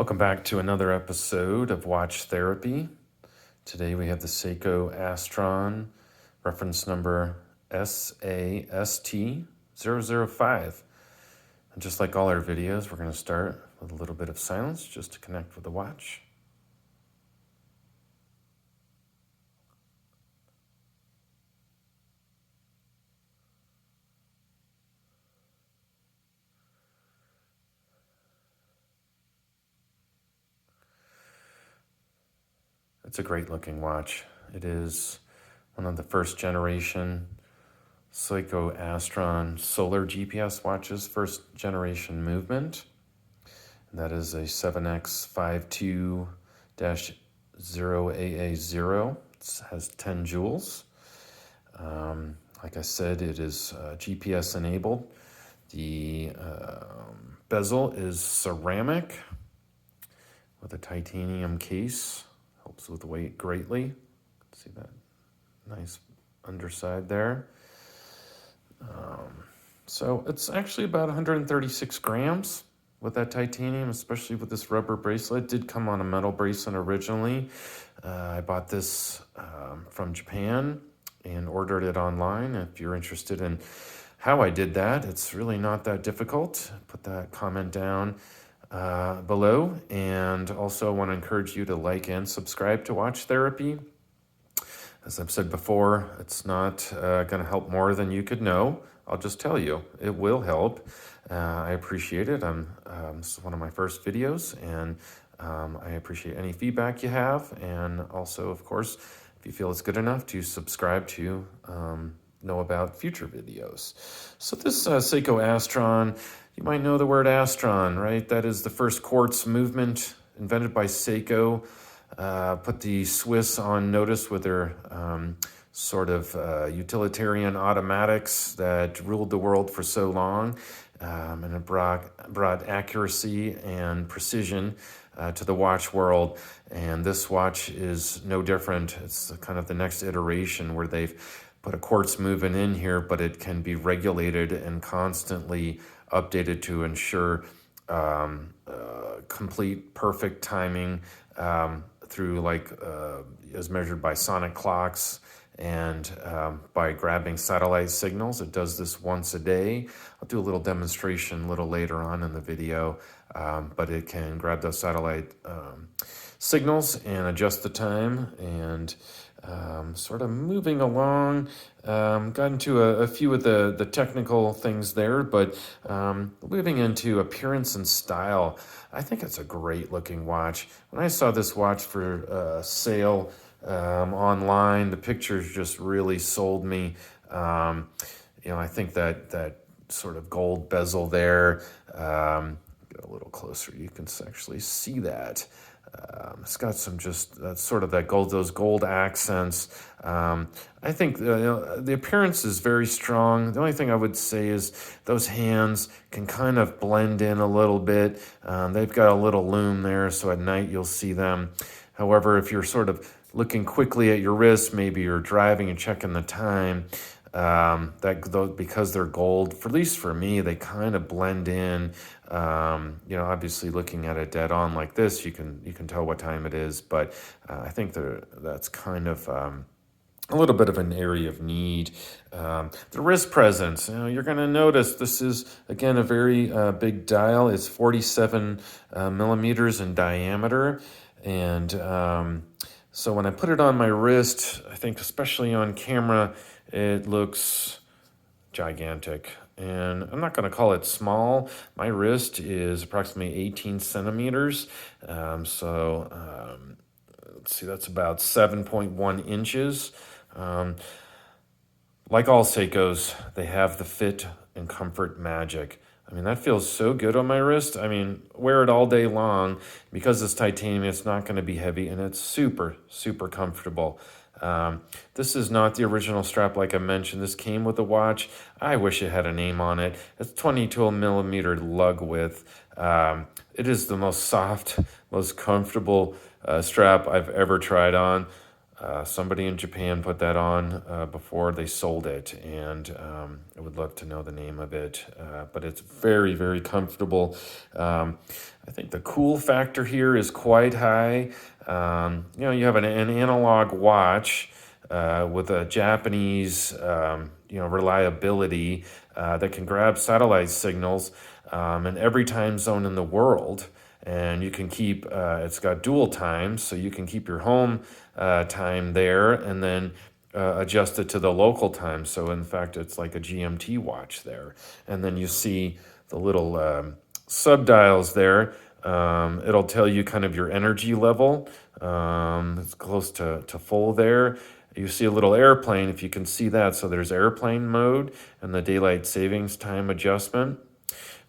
Welcome back to another episode of Watch Therapy. Today we have the Seiko Astron, reference number SST005. And just like all our videos, we're going to start with a little bit of silence just to connect with the watch. It's a great looking watch. It is one of the first generation Seiko Astron solar GPS watches, first generation movement. And that is a 7X52-0AA0. It has 10 joules. Like I said, it is GPS enabled. The bezel is ceramic with a titanium case. Helps with weight greatly. See that nice underside there. So it's actually about 136 grams with that titanium, especially with this rubber bracelet. It did come on a metal bracelet originally. I bought this from Japan and ordered it online. If you're interested in how I did that, it's really not that difficult. Put that comment down below, and also want to encourage you to like and subscribe to Watch Therapy. As I've said before, it's not going to help more than you could know. I'll just tell you, it will help. I appreciate it. This is one of my first videos, and I appreciate any feedback you have, and also, of course, if you feel it's good enough, to subscribe to know about future videos. So this Seiko Astron, you might know the word Astron, right? That is the first quartz movement invented by Seiko. Put the Swiss on notice with their sort of utilitarian automatics that ruled the world for so long. And it brought accuracy and precision to the watch world. And this watch is no different. It's kind of the next iteration where they've put a quartz movement in here, but it can be regulated and constantly updated to ensure complete, perfect timing through as measured by sonic clocks and by grabbing satellite signals. It does this once a day. I'll do a little demonstration a little later on in the video, but it can grab those satellite signals and adjust the time, and sort of moving along. Got into a few of the technical things there, but moving into appearance and style, I think it's a great looking watch. When I saw this watch for sale online, the pictures just really sold me. I think that sort of gold bezel there, get a little closer, you can actually see that. It's got some just those gold accents. I think the appearance is very strong. The only thing I would say is those hands can kind of blend in a little bit. They've got a little loom there, so at night you'll see them. However, if you're sort of looking quickly at your wrist, maybe you're driving and checking the time, because they're gold, at least for me, they kind of blend in. Obviously looking at it dead on like this, you can tell what time it is, but I think that's kind of a little bit of an area of need. The wrist presence, you're going to notice this is, again, a very big dial. It's 47 millimeters in diameter, and so when I put it on my wrist, I think especially on camera, it looks gigantic. And I'm not going to call it small. My wrist is approximately 18 centimeters. Let's see, that's about 7.1 inches. Like all Seikos, they have the fit and comfort magic. I mean, that feels so good on my wrist. I mean, wear it all day long. Because it's titanium, it's not going to be heavy, and it's super, super comfortable. This is not the original strap, like I mentioned. This came with the watch. I wish it had a name on it. It's 22 millimeter lug width. It is the most soft, most comfortable strap I've ever tried on. Somebody in Japan put that on before they sold it, and I would love to know the name of it. But it's very, very comfortable. I think the cool factor here is quite high. You have an analog watch with a Japanese, reliability that can grab satellite signals in every time zone in the world. And you can keep, it's got dual time, so you can keep your home time there and then adjust it to the local time. So in fact, it's like a GMT watch there. And then you see the little subdials there. It'll tell you kind of your energy level. It's close to full there. You see a little airplane, if you can see that. So there's airplane mode and the daylight savings time adjustment.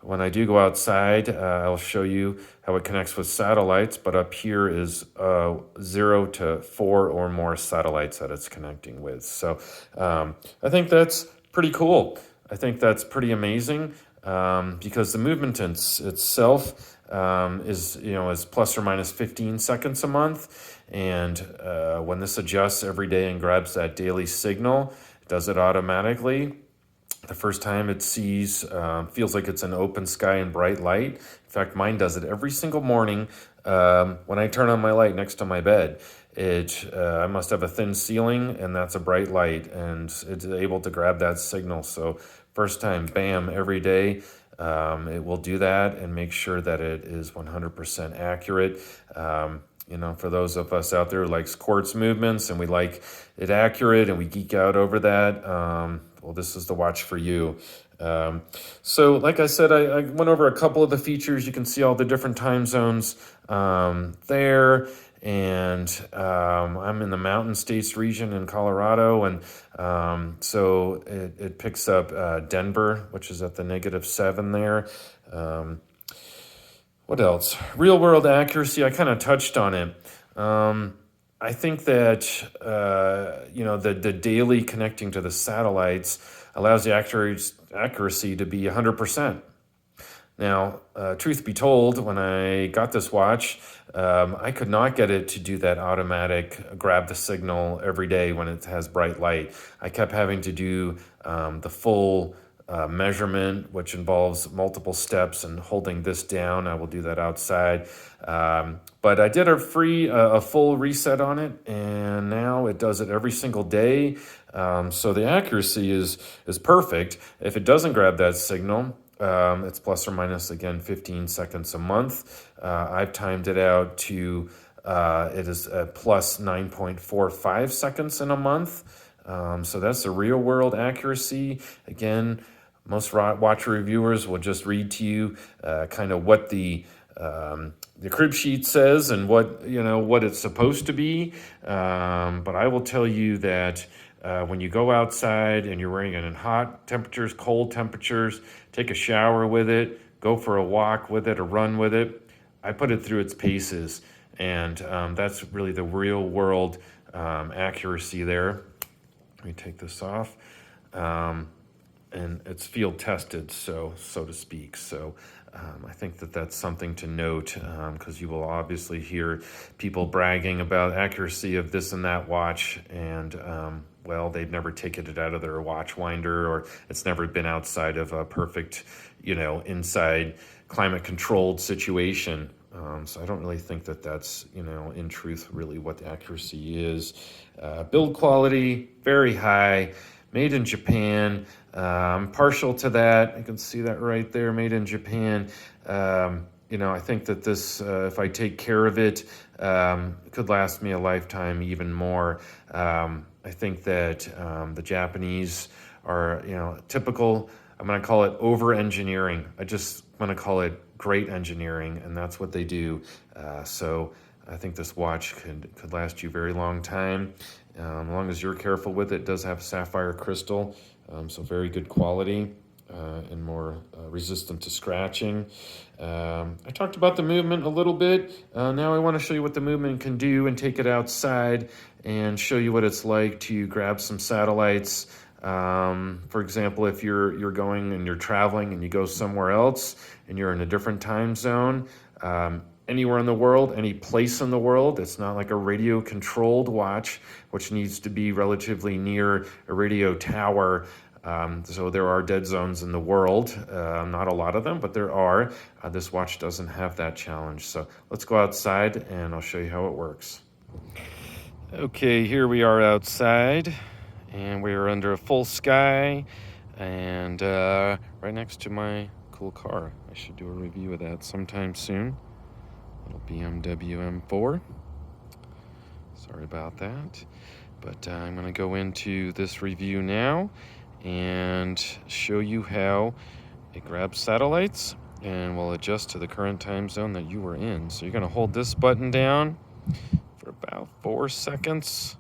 When I do go outside, I'll show you how it connects with satellites, but up here is 0 to 4 or more satellites that it's connecting with. So I think that's pretty cool. I think that's pretty amazing because the movement itself is plus or minus 15 seconds a month. And when this adjusts every day and grabs that daily signal, it does it automatically. The first time it sees, feels like it's an open sky and bright light. In fact, mine does it every single morning when I turn on my light next to my bed. I must have a thin ceiling, and that's a bright light, and it's able to grab that signal. So first time, bam, every day, it will do that and make sure that it is 100% accurate. For those of us out there who likes quartz movements and we like it accurate and we geek out over that, well, this is the watch for you. So like I said, I went over a couple of the features. You can see all the different time zones there. And I'm in the Mountain States region in Colorado. And so it picks up Denver, which is at the -7 there. What else? Real world accuracy, I kind of touched on it. I think that, the daily connecting to the satellites allows the accuracy to be 100%. Now, truth be told, when I got this watch, I could not get it to do that automatic grab the signal every day when it has bright light. I kept having to do the full measurement, which involves multiple steps and holding this down. I will do that outside. But I did a full reset on it, and now it does it every single day. So the accuracy is perfect. If it doesn't grab that signal, it's plus or minus, again, 15 seconds a month. I've timed it out to, it is plus 9.45 seconds in a month. So that's the real world accuracy. Again, most watch reviewers will just read to you kind of what the crib sheet says and what it's supposed to be. But I will tell you that when you go outside and you're wearing it in hot temperatures, cold temperatures, take a shower with it, go for a walk with it, or run with it, I put it through its paces. And that's really the real world accuracy there. Let me take this off. And it's field tested, so to speak. So I think that's something to note because you will obviously hear people bragging about accuracy of this and that watch, and they've never taken it out of their watch winder, or it's never been outside of a perfect, inside climate controlled situation. So I don't really think that's, in truth, really what the accuracy is. Build quality, very high, made in Japan. I'm partial to that. You can see that right there, made in Japan. I think that this, if I take care of it, could last me a lifetime, even more. I think that the Japanese are, typical, I'm going to call it over-engineering. I just want to call it great engineering, and that's what they do. So I think this watch could last you a very long time. As long as you're careful with it. It does have sapphire crystal, so very good quality and more resistant to scratching. I talked about the movement a little bit. Now I want to show you what the movement can do and take it outside and show you what it's like to grab some satellites. For example, if you're going and you're traveling and you go somewhere else and you're in a different time zone, anywhere in the world, any place in the world. It's not like a radio controlled watch, which needs to be relatively near a radio tower. So there are dead zones in the world, not a lot of them, but there are. This watch doesn't have that challenge. So let's go outside and I'll show you how it works. Okay, here we are outside and we are under a full sky and right next to my cool car. I should do a review of that sometime soon. Little BMW M4. Sorry about that. But I'm going to go into this review now and show you how it grabs satellites and will adjust to the current time zone that you are in. So you're going to hold this button down for about 4 seconds.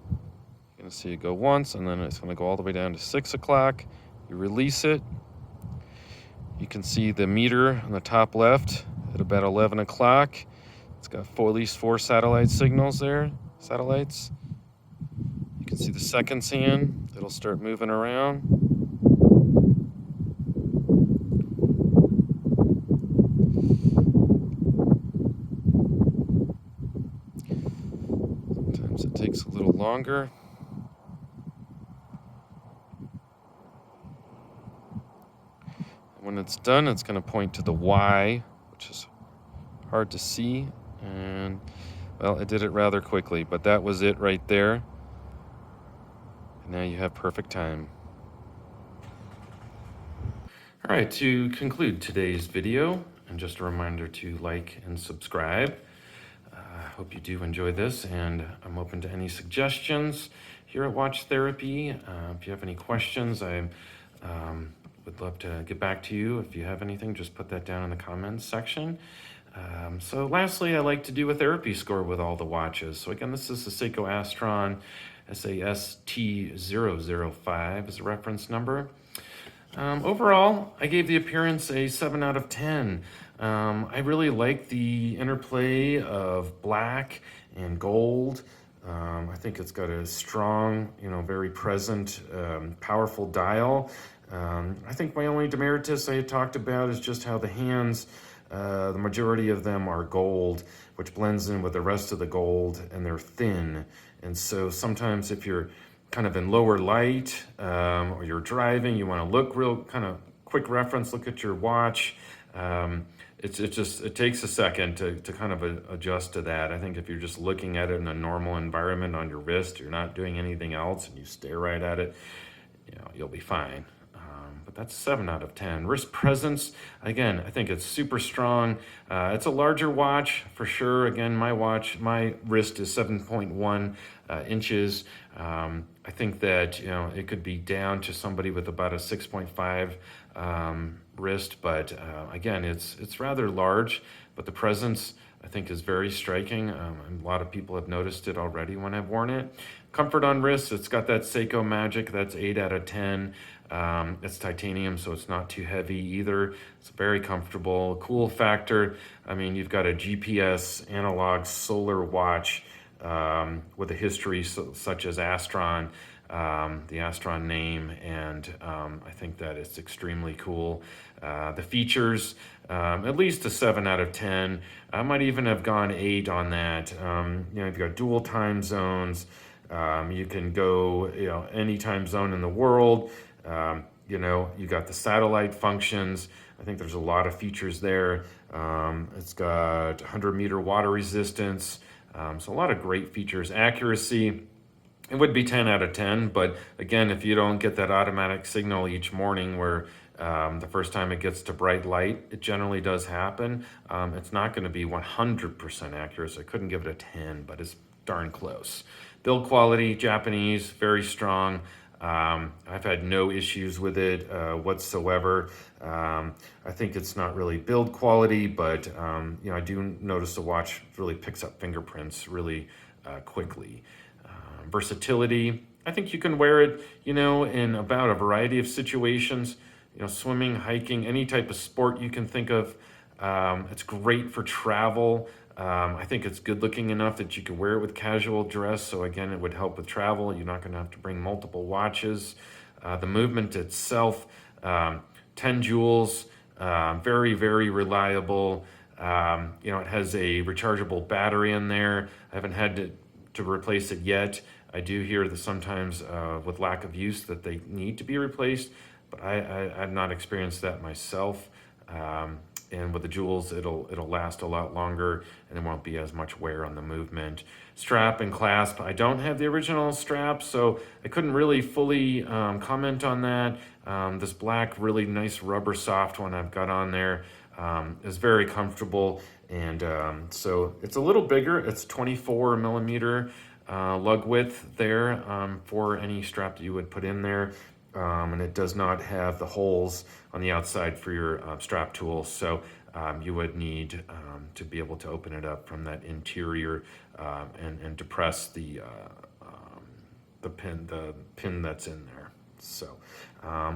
You're going to see it go once, and then it's going to go all the way down to 6 o'clock. You release it. You can see the meter on the top left at about 11 o'clock. It's got at least 4 satellite signals there, satellites. You can see the seconds hand. It'll start moving around. Sometimes it takes a little longer. When it's done, it's going to point to the Y, which is hard to see. And, well, it did it rather quickly, but that was it right there. And now you have perfect time. All right, to conclude today's video, and just a reminder to like and subscribe. I hope you do enjoy this, and I'm open to any suggestions here at Watch Therapy. If you have any questions, I would love to get back to you. If you have anything, just put that down in the comments section. So lastly, I like to do a therapy score with all the watches. So again, this is the Seiko Astron SST005 as a reference number. Overall, I gave the appearance a 7 out of 10. I really like the interplay of black and gold. I think it's got a strong, very present, powerful dial. I think my only demeritus I had talked about is just how the hands, the majority of them are gold, which blends in with the rest of the gold, and they're thin. And so sometimes if you're kind of in lower light or you're driving, you want to look real kind of quick reference, look at your watch. It takes a second to kind of adjust to that. I think if you're just looking at it in a normal environment on your wrist, you're not doing anything else, and you stare right at it, you'll be fine. But that's 7 out of 10. Wrist presence, again, I think it's super strong. It's a larger watch for sure. Again, my wrist is 7.1 inches. I think that, it could be down to somebody with about a 6.5 wrist, but again, it's rather large, but the presence, I think, is very striking. A lot of people have noticed it already when I've worn it. Comfort on wrist, it's got that Seiko magic. That's 8 out of 10. It's titanium, so it's not too heavy either. It's very comfortable. Cool factor, you've got a GPS analog solar watch with a history such as Astron, the Astron name, and I think that it's extremely cool. The features, at least a 7 out of 10. I might even have gone 8 on that. You've got dual time zones. You can go, any time zone in the world. You got the satellite functions. I think there's a lot of features there. It's got 100-meter water resistance. So a lot of great features. Accuracy, it would be 10 out of 10. But again, if you don't get that automatic signal each morning where the first time it gets to bright light, it generally does happen. It's not going to be 100% accurate. So I couldn't give it a 10, but it's darn close. Build quality, Japanese, very strong. I've had no issues with it whatsoever. I think it's not really build quality, but I do notice the watch really picks up fingerprints really quickly. Versatility, I think you can wear it, in about a variety of situations. Swimming, hiking, any type of sport you can think of. It's great for travel. I think it's good looking enough that you can wear it with casual dress. So again, it would help with travel. You're not going to have to bring multiple watches. The movement itself, 10 joules, very, very reliable. It has a rechargeable battery in there. I haven't had to replace it yet. I do hear that sometimes with lack of use that they need to be replaced, but I've not experienced that myself. And with the jewels, it'll last a lot longer, and there won't be as much wear on the movement. Strap and clasp, I don't have the original strap, so I couldn't really fully comment on that. This black, really nice rubber soft one I've got on there is very comfortable, and so it's a little bigger. It's 24 millimeter lug width there for any strap that you would put in there. And it does not have the holes on the outside for your strap tools, so you would need to be able to open it up from that interior and depress the pin that's in there. So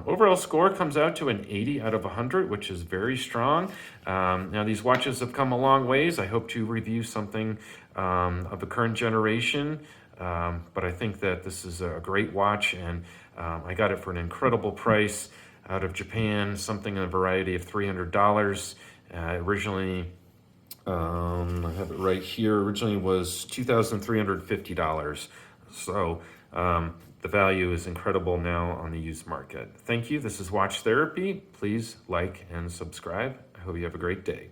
overall score comes out to an 80 out of 100, which is very strong. Now these watches have come a long ways. I hope to review something of the current generation, but I think that this is a great watch, and I got it for an incredible price out of Japan, something in a variety of $300. Originally, I have it right here, originally was $2,350. So the value is incredible now on the used market. Thank you. This is Watch Therapy. Please like and subscribe. I hope you have a great day.